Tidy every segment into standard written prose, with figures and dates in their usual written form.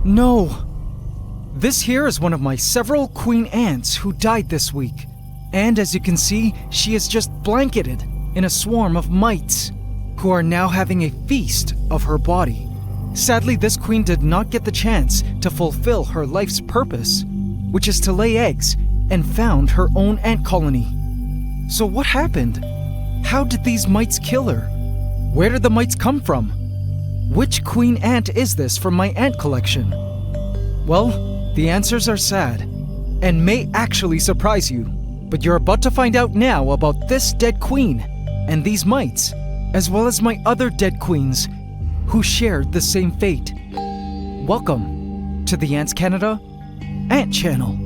No! This here is one of my several queen ants who died this week. And as you can see, she is just blanketed in a swarm of mites who are now having a feast of her body. Sadly, this queen did not get the chance to fulfill her life's purpose, which is to lay eggs, and found her own ant colony. So what happened? How did these mites kill her? Where did the mites come from? Which queen ant is this from my ant collection? Well, the answers are sad, and may actually surprise you, but you're about to find out now about this dead queen, and these mites, as well as my other dead queens, who shared the same fate. Welcome to the Ants Canada Ant Channel.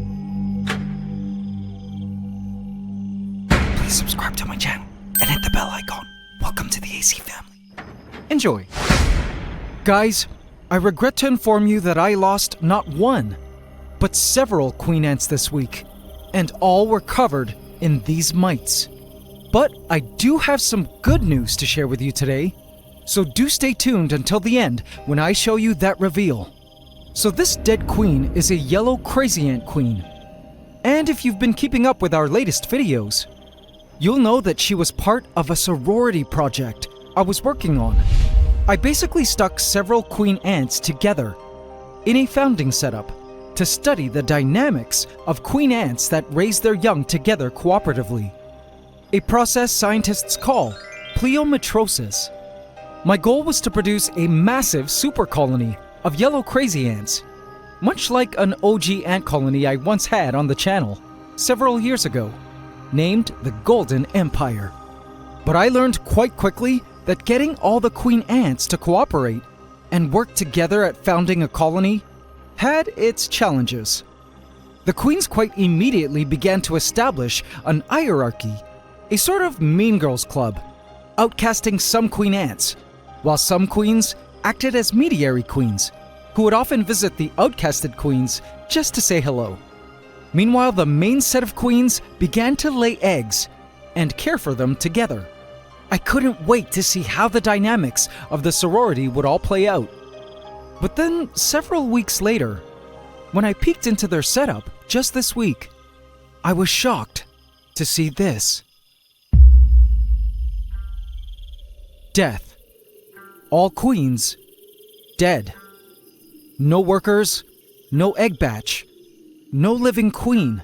Please subscribe to my channel and hit the bell icon. Welcome to the AC family. Enjoy. Guys, I regret to inform you that I lost not one, but several queen ants this week, and all were covered in these mites. But I do have some good news to share with you today, so do stay tuned until the end when I show you that reveal. So this dead queen is a yellow crazy ant queen, and if you've been keeping up with our latest videos, you'll know that she was part of a sorority project I was working on. I basically stuck several queen ants together in a founding setup to study the dynamics of queen ants that raise their young together cooperatively, a process scientists call pleiometrosis. My goal was to produce a massive super colony of yellow crazy ants, much like an OG ant colony I once had on the channel several years ago, named the Golden Empire. But I learned quite quickly that getting all the queen ants to cooperate and work together at founding a colony had its challenges. The queens quite immediately began to establish an hierarchy, a sort of mean girls club, outcasting some queen ants, while some queens acted as mediary queens, who would often visit the outcasted queens just to say hello. Meanwhile, the main set of queens began to lay eggs and care for them together. I couldn't wait to see how the dynamics of the sorority would all play out. But then, several weeks later, when I peeked into their setup just this week, I was shocked to see this. Death. All queens dead. No workers, no egg batch, no living queen,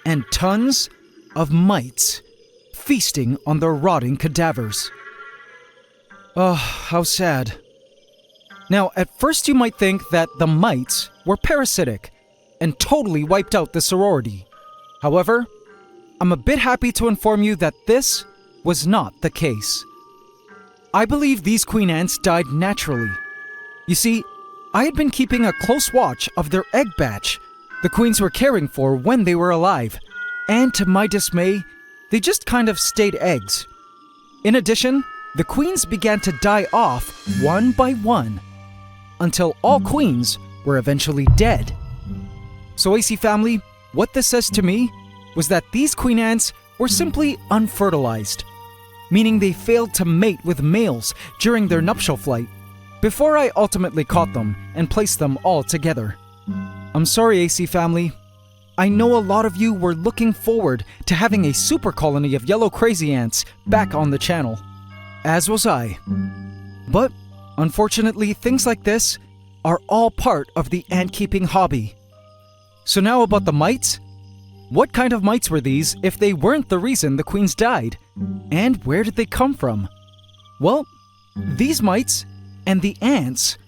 and tons of mites feasting on their rotting cadavers. Oh, how sad. Now, at first you might think that the mites were parasitic and totally wiped out the sorority. However, I'm a bit happy to inform you that this was not the case. I believe these queen ants died naturally. You see, I had been keeping a close watch of their egg batch the queens were caring for when they were alive, and to my dismay, they just kind of stayed eggs. In addition, the queens began to die off one by one, until all queens were eventually dead. So AC family, what this says to me was that these queen ants were simply unfertilized, meaning they failed to mate with males during their nuptial flight, before I ultimately caught them and placed them all together. I'm sorry, AC family. I know a lot of you were looking forward to having a super colony of yellow crazy ants back on the channel, as was I. But unfortunately, things like this are all part of the ant-keeping hobby. So now about the mites. What kind of mites were these if they weren't the reason the queens died? And where did they come from? Well, these mites and the ants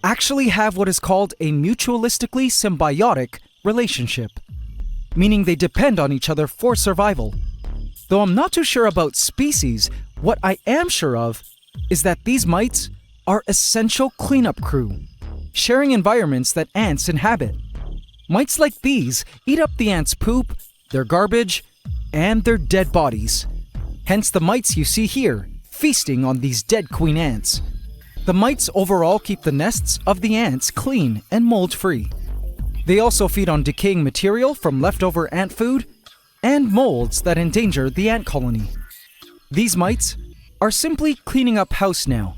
actually have what is called a mutualistically symbiotic relationship, meaning they depend on each other for survival. Though I'm not too sure about species, what I am sure of is that these mites are essential cleanup crew, sharing environments that ants inhabit. Mites like these eat up the ants' poop, their garbage, and their dead bodies. Hence the mites you see here, feasting on these dead queen ants. The mites overall keep the nests of the ants clean and mold-free. They also feed on decaying material from leftover ant food and molds that endanger the ant colony. These mites are simply cleaning up house now.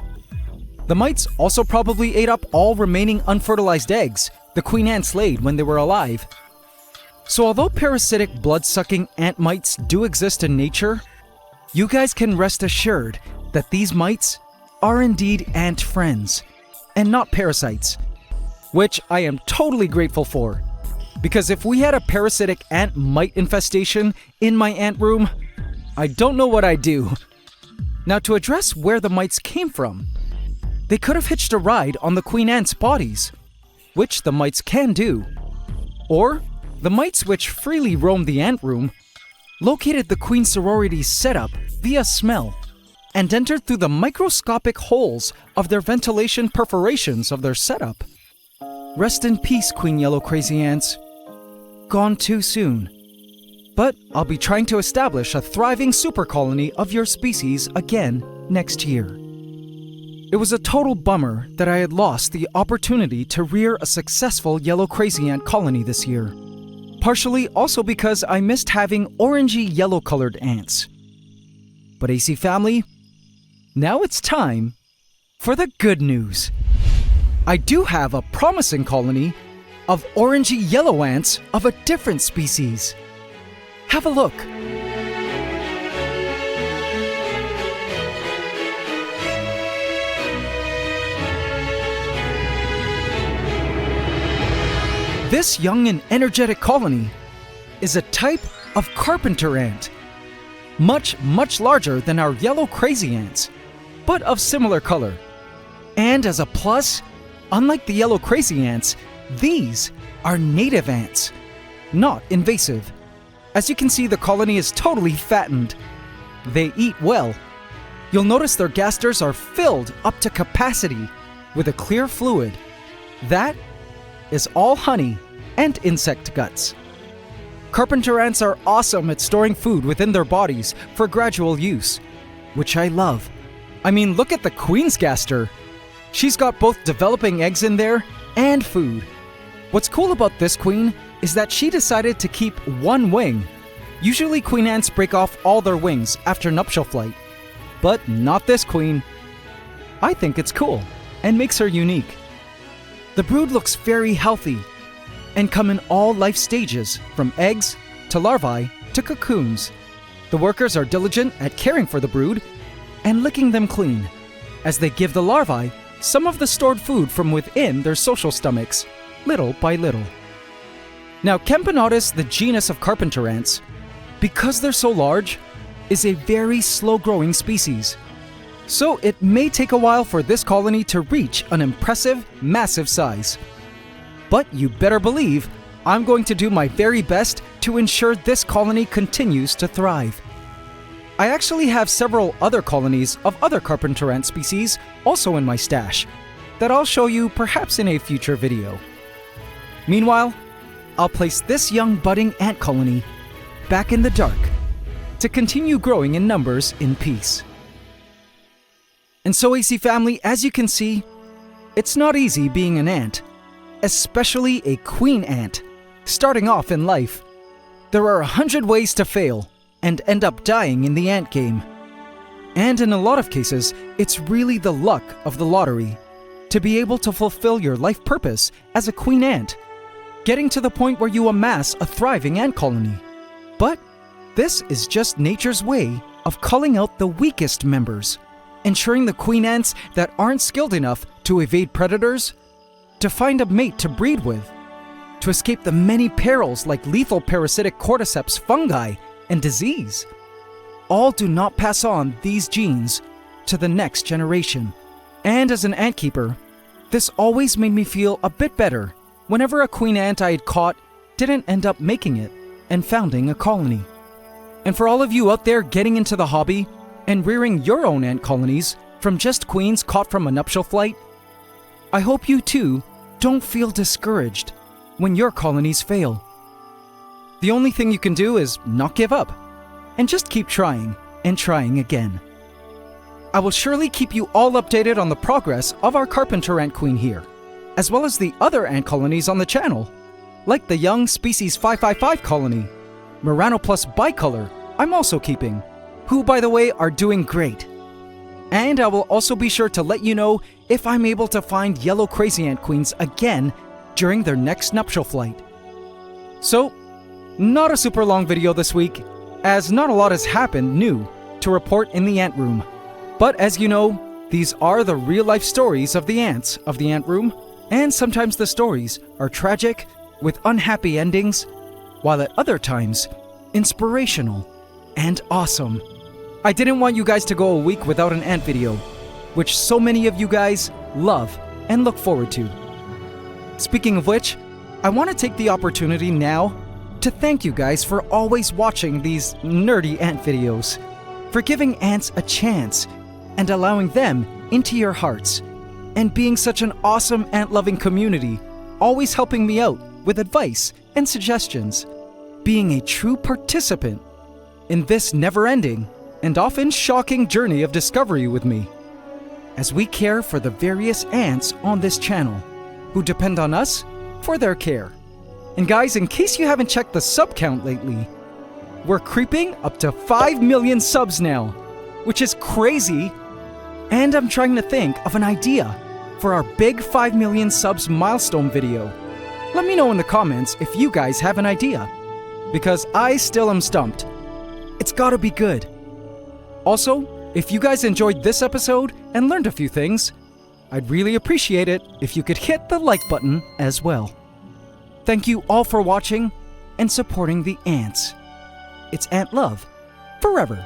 The mites also probably ate up all remaining unfertilized eggs the queen ants laid when they were alive. So although parasitic blood-sucking ant mites do exist in nature, you guys can rest assured that these mites are indeed ant friends and not parasites, which I am totally grateful for. Because if we had a parasitic ant mite infestation in my ant room, I don't know what I'd do. Now, to address where the mites came from, they could have hitched a ride on the queen ants' bodies, which the mites can do. Or the mites which freely roam the ant room located the queen sorority's setup via smell and entered through the microscopic holes of their ventilation perforations of their setup. Rest in peace, Queen Yellow Crazy Ants. Gone too soon. But I'll be trying to establish a thriving super colony of your species again next year. It was a total bummer that I had lost the opportunity to rear a successful yellow crazy ant colony this year. Partially also because I missed having orangey yellow colored ants. But AC family, now it's time for the good news. I do have a promising colony of orangey yellow ants of a different species. Have a look. This young and energetic colony is a type of carpenter ant. Much, much larger than our yellow crazy ants, but of similar color. And as a plus, unlike the yellow crazy ants, these are native ants, not invasive. As you can see, the colony is totally fattened. They eat well. You'll notice their gasters are filled up to capacity with a clear fluid. That is all honey and insect guts. Carpenter ants are awesome at storing food within their bodies for gradual use, which I love. I mean, look at the queen's gaster. She's got both developing eggs in there and food. What's cool about this queen is that she decided to keep one wing. Usually queen ants break off all their wings after nuptial flight, but not this queen. I think it's cool and makes her unique. The brood looks very healthy and come in all life stages, from eggs to larvae to cocoons. The workers are diligent at caring for the brood and licking them clean, as they give the larvae some of the stored food from within their social stomachs, little by little. Now, Camponotus, the genus of carpenter ants, because they're so large, is a very slow-growing species. So it may take a while for this colony to reach an impressive, massive size. But you better believe I'm going to do my very best to ensure this colony continues to thrive. I actually have several other colonies of other carpenter ant species also in my stash that I'll show you perhaps in a future video. Meanwhile, I'll place this young budding ant colony back in the dark to continue growing in numbers in peace. And so, AC family, as you can see, it's not easy being an ant, especially a queen ant, starting off in life. There are 100 ways to fail and end up dying in the ant game. And in a lot of cases, it's really the luck of the lottery to be able to fulfill your life purpose as a queen ant, getting to the point where you amass a thriving ant colony. But this is just nature's way of culling out the weakest members, ensuring the queen ants that aren't skilled enough to evade predators, to find a mate to breed with, to escape the many perils like lethal parasitic cordyceps fungi and disease, all do not pass on these genes to the next generation. And as an ant keeper, this always made me feel a bit better whenever a queen ant I had caught didn't end up making it and founding a colony. And for all of you out there getting into the hobby and rearing your own ant colonies from just queens caught from a nuptial flight, I hope you too don't feel discouraged when your colonies fail. The only thing you can do is not give up and just keep trying and trying again. I will surely keep you all updated on the progress of our carpenter ant queen here, as well as the other ant colonies on the channel, like the young species 555 colony, Meranopus bicolor I'm also keeping, who by the way are doing great. And I will also be sure to let you know if I'm able to find yellow crazy ant queens again during their next nuptial flight. So, not a super long video this week, as not a lot has happened new to report in the ant room. But as you know, these are the real-life stories of the ants of the ant room, and sometimes the stories are tragic with unhappy endings, while at other times, inspirational and awesome. I didn't want you guys to go a week without an ant video, which so many of you guys love and look forward to. Speaking of which, I want to take the opportunity now to thank you guys for always watching these nerdy ant videos, for giving ants a chance and allowing them into your hearts, and being such an awesome ant-loving community, always helping me out with advice and suggestions, being a true participant in this never-ending and often shocking journey of discovery with me, as we care for the various ants on this channel who depend on us for their care. And guys, in case you haven't checked the sub count lately, we're creeping up to 5 million subs now, which is crazy. And I'm trying to think of an idea for our big 5 million subs milestone video. Let me know in the comments if you guys have an idea, because I still am stumped. It's gotta be good. Also, if you guys enjoyed this episode and learned a few things, I'd really appreciate it if you could hit the like button as well. Thank you all for watching and supporting the ants. It's Ant Love forever.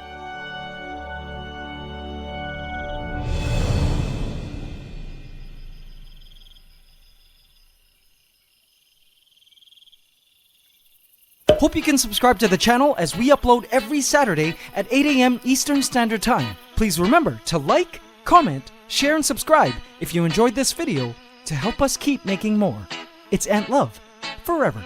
Hope you can subscribe to the channel as we upload every Saturday at 8 a.m. Eastern Standard Time. Please remember to like, comment, share, and subscribe if you enjoyed this video to help us keep making more. It's Ant Love forever.